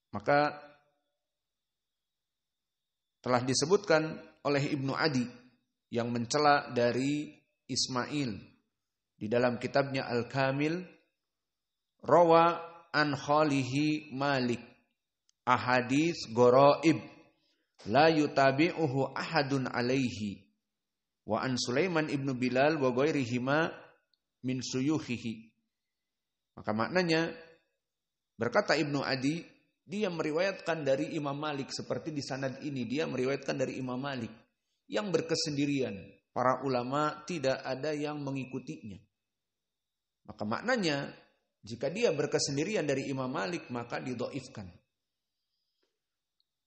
Maka telah disebutkan oleh Ibnu Adi yang mencela dari Ismail di dalam kitabnya Al-Kamil, rawa an khalihi Malik ahadits goroib la yutabi'uhu ahadun alaihi wa an Sulaiman ibnu Bilal wa ghairihima min suyuhihi. Maka maknanya, berkata Ibnu Adi, dia meriwayatkan dari Imam Malik, seperti di sanad ini dia meriwayatkan dari Imam Malik yang berkesendirian. Para ulama tidak ada yang mengikutinya. Maka maknanya, jika dia berkesendirian dari Imam Malik, maka didhaifkan.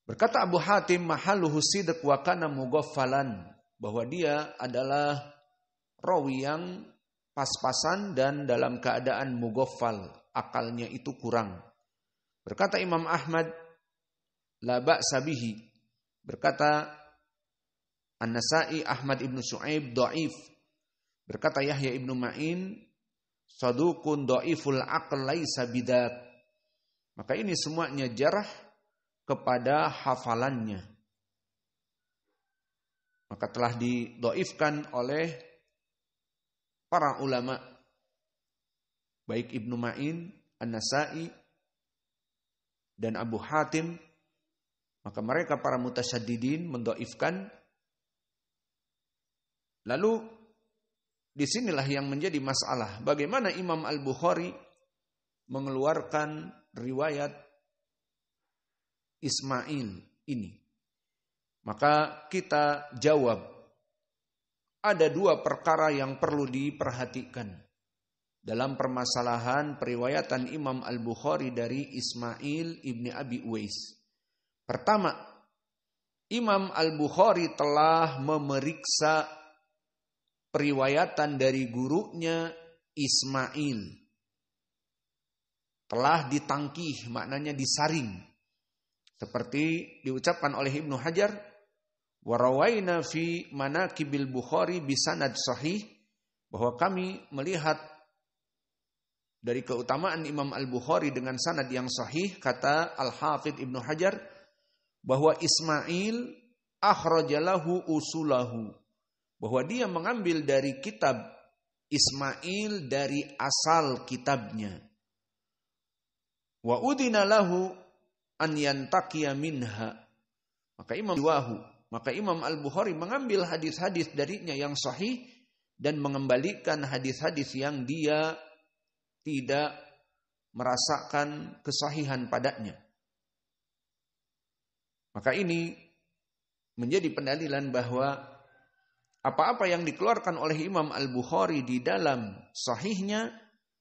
Berkata Abu Hatim, mahalluhu sidq wa kana mughaffalan, bahwa dia adalah rawi yang pas-pasan dan dalam keadaan mughaffal, akalnya itu kurang. Berkata Imam Ahmad, la ba'sa bihi. Berkata An-Nasa'i, Ahmad ibnu Syu'aib dhaif. Berkata Yahya ibnu Ma'in, saduqun dhaiful aql laisa bidat. Maka ini semuanya jarah kepada hafalannya. Maka telah didhaifkan oleh para ulama, baik Ibnu Ma'in, An-Nasa'i, dan Abu Hatim. Maka mereka para mutasyaddidin mendhaifkan. Lalu disinilah yang menjadi masalah, bagaimana Imam Al-Bukhari mengeluarkan riwayat Ismail ini. Maka kita jawab, ada dua perkara yang perlu diperhatikan dalam permasalahan periwayatan Imam Al-Bukhari dari Ismail ibni Abi Uwais. Pertama, Imam Al-Bukhari telah memeriksa periwayatan dari gurunya Ismail. Telah ditangkih, maknanya disaring. Seperti diucapkan oleh Ibnu Hajar, warawaina fi manaqibil Bukhari bisanad sahih, bahwa kami melihat dari keutamaan Imam Al-Bukhari dengan sanad yang sahih. Kata Al-Hafidh Ibnu Hajar, bahwa Ismail akhrajalahu usulahu, bahwa dia mengambil dari kitab Ismail dari asal kitabnya. Wa udina lahu an yantaqiya minha. Maka Imam Al-Bukhari mengambil hadis-hadis darinya yang sahih dan mengembalikan hadis-hadis yang dia tidak merasakan kesahihan padanya. Maka ini menjadi pendalilan bahwa apa-apa yang dikeluarkan oleh Imam Al-Bukhari di dalam sahihnya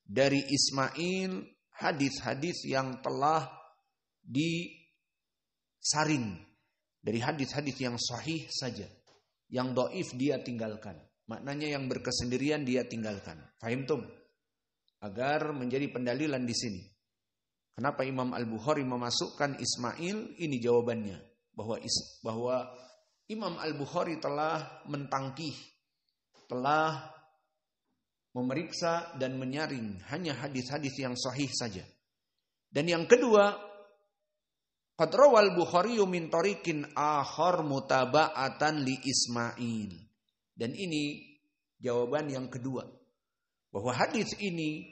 dari Ismail, hadis-hadis yang telah disaring dari hadis-hadis yang sahih saja. Yang dhaif dia tinggalkan. Maknanya yang berkesendirian dia tinggalkan. Fahimtum? Agar menjadi pendalilan di sini. Kenapa Imam Al-Bukhari memasukkan Ismail? Ini jawabannya. Bahwa Imam Al-Bukhari telah mentangkih, telah memeriksa dan menyaring hanya hadis-hadis yang sahih saja. Dan yang kedua, qad rawal Bukhari min tariqin akhar mutaba'atan li Ismail. Dan ini jawaban yang kedua, bahwa hadis ini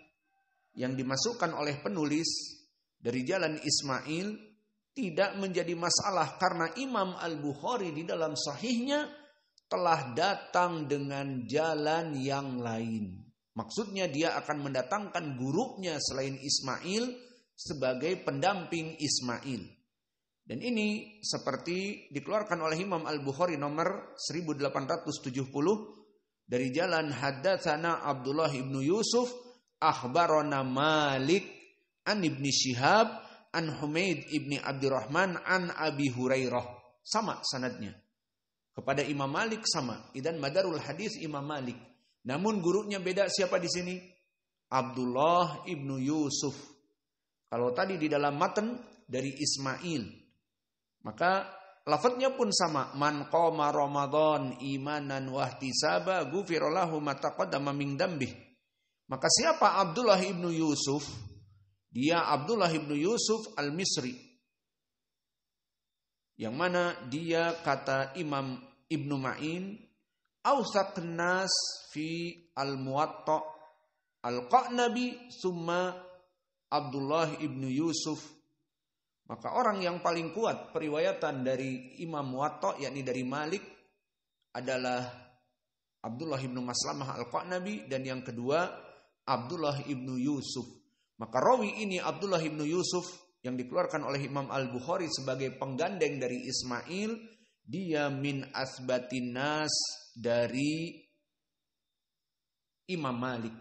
yang dimasukkan oleh penulis dari jalan Ismail tidak menjadi masalah karena Imam Al-Bukhari di dalam sahihnya telah datang dengan jalan yang lain. Maksudnya dia akan mendatangkan gurunya selain Ismail sebagai pendamping Ismail. Dan ini seperti dikeluarkan oleh Imam Al-Bukhari nomor 1870 dari jalan haddatsana Abdullah ibnu Yusuf akhbarana Malik an Ibni Syihab an Humaid ibni Abdurrahman an Abi Hurairah. Sama sanadnya. Kepada Imam Malik sama. Idan madarul hadis Imam Malik. Namun gurunya beda. Siapa di sini? Abdullah ibnu Yusuf. Kalau tadi di dalam matan dari Ismail, maka lafadznya pun sama. Man qama Ramadan imanan wahtisaba ghufira lahu ma taqaddama min dzambih. Maka siapa Abdullah ibnu Yusuf? Dia Abdullah ibnu Yusuf al-Misri. yang mana dia kata Imam Ibnu Ma'in, awsaqun nas fi al-Muwatta al-Qanabi summa Abdullah ibnu Yusuf. Maka orang yang paling kuat periwayatan dari Imam Muwatta, yakni dari Malik, adalah Abdullah ibnu Maslamah al-Qanabi, dan yang kedua Abdullah ibnu Yusuf. Maka rawi ini Abdullah ibnu Yusuf yang dikeluarkan oleh Imam Al-Bukhari sebagai penggandeng dari Ismail, dia min asbatin nas, dari Imam Malik.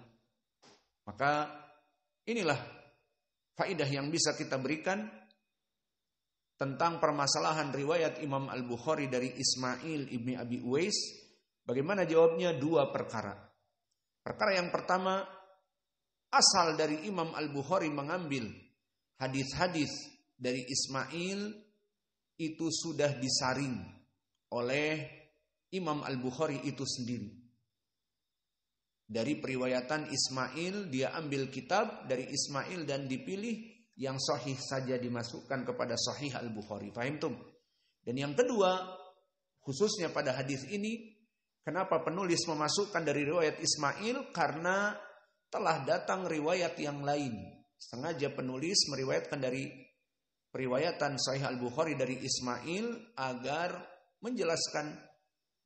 Maka inilah faidah yang bisa kita berikan tentang permasalahan riwayat Imam Al-Bukhari dari Ismail ibni Abi Uwais. Bagaimana jawabnya? Dua perkara. Perkara yang pertama, asal dari Imam Al-Bukhari mengambil hadis-hadis dari Ismail itu sudah disaring oleh Imam Al-Bukhari itu sendiri. Dari periwayatan Ismail, dia ambil kitab dari Ismail dan dipilih yang sahih saja dimasukkan kepada Sahih Al-Bukhari. Fahim tum? Dan yang kedua, khususnya pada hadis ini, kenapa penulis memasukkan dari riwayat Ismail? Karena telah datang riwayat yang lain. Sengaja penulis meriwayatkan dari periwayatan Sahih Al-Bukhari dari Ismail agar menjelaskan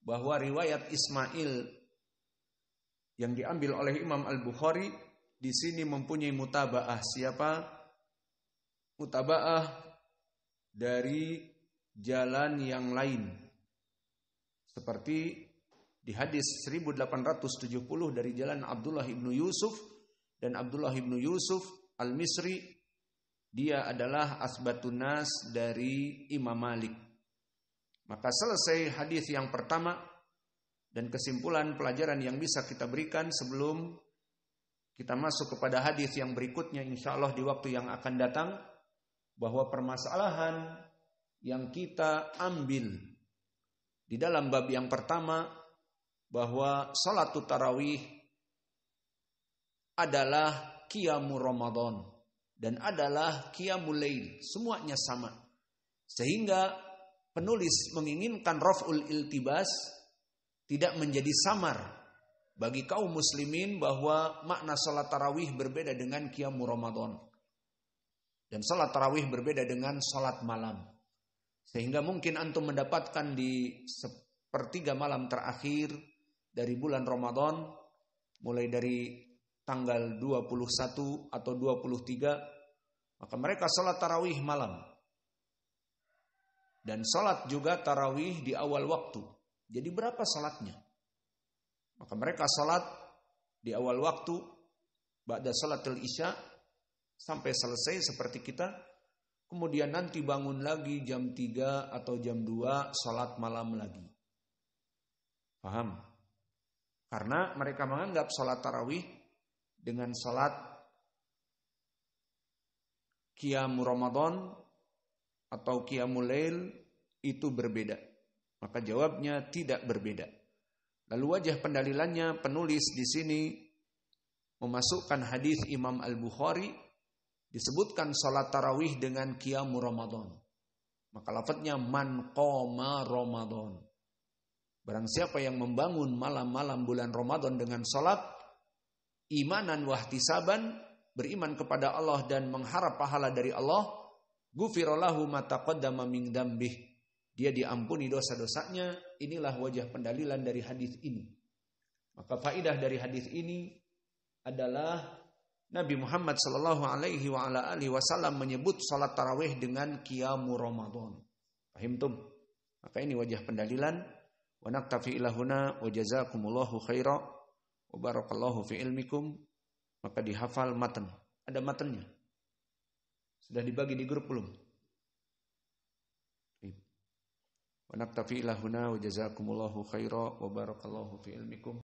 bahwa riwayat Ismail yang diambil oleh Imam Al-Bukhari di sini mempunyai mutaba'ah. Siapa? Mutaba'ah dari jalan yang lain. Seperti di hadis 1870 dari jalan Abdullah ibnu Yusuf, dan Abdullah ibnu Yusuf Al-Misri, dia adalah asbatun nas dari Imam Malik. Maka selesai hadis yang pertama, dan kesimpulan pelajaran yang bisa kita berikan sebelum kita masuk kepada hadis yang berikutnya insyaallah di waktu yang akan datang, bahwa permasalahan yang kita ambil di dalam bab yang pertama, bahwa salatul tarawih adalah qiyamul Ramadan dan adalah qiyamul lail, semuanya sama. Sehingga penulis menginginkan raf'ul iltibas, tidak menjadi samar bagi kaum muslimin bahwa makna salat tarawih berbeda dengan qiyamul Ramadan. Dan salat tarawih berbeda dengan salat malam. Sehingga mungkin antum mendapatkan di sepertiga malam terakhir dari bulan Ramadan, mulai dari tanggal 21 atau 23, maka mereka salat tarawih malam. Dan salat juga tarawih di awal waktu. Jadi berapa salatnya? Maka mereka salat di awal waktu, ba'da salatul isya, sampai selesai seperti kita. Kemudian nanti bangun lagi jam 3 atau jam 2, salat malam lagi. Paham? Karena mereka menganggap salat tarawih dengan salat qiyamul Ramadan atau qiyamul lail itu berbeda. Maka jawabnya tidak berbeda. Lalu wajah pendalilannya, penulis di sini memasukkan hadis Imam Al-Bukhari, disebutkan salat tarawih dengan qiyamul Ramadan. Maka lafadznya man qoma Ramadan. Barang siapa yang membangun malam-malam bulan Ramadan dengan salat, imanan wahtisaban, beriman kepada Allah dan mengharap pahala dari Allah, ghufira lahu ma taqaddama min dzambih. Dia diampuni dosa-dosanya. Inilah wajah pendalilan dari hadis ini. Maka faedah dari hadis ini adalah Nabi Muhammad sallallahu alaihi wa ala alihi wasallam menyebut salat tarawih dengan qiyamul Ramadan. Fahimtum? Maka ini wajah pendalilan. Wa naktafi ila huna wa jazakumullahu khaira wa barakallahu fi ilmikum. Maka dihafal matan. Ada matannya. Sudah dibagi di grup belum? Wa naktafi ila huna wa jazakumullahu khaira wa barakallahu fi ilmikum.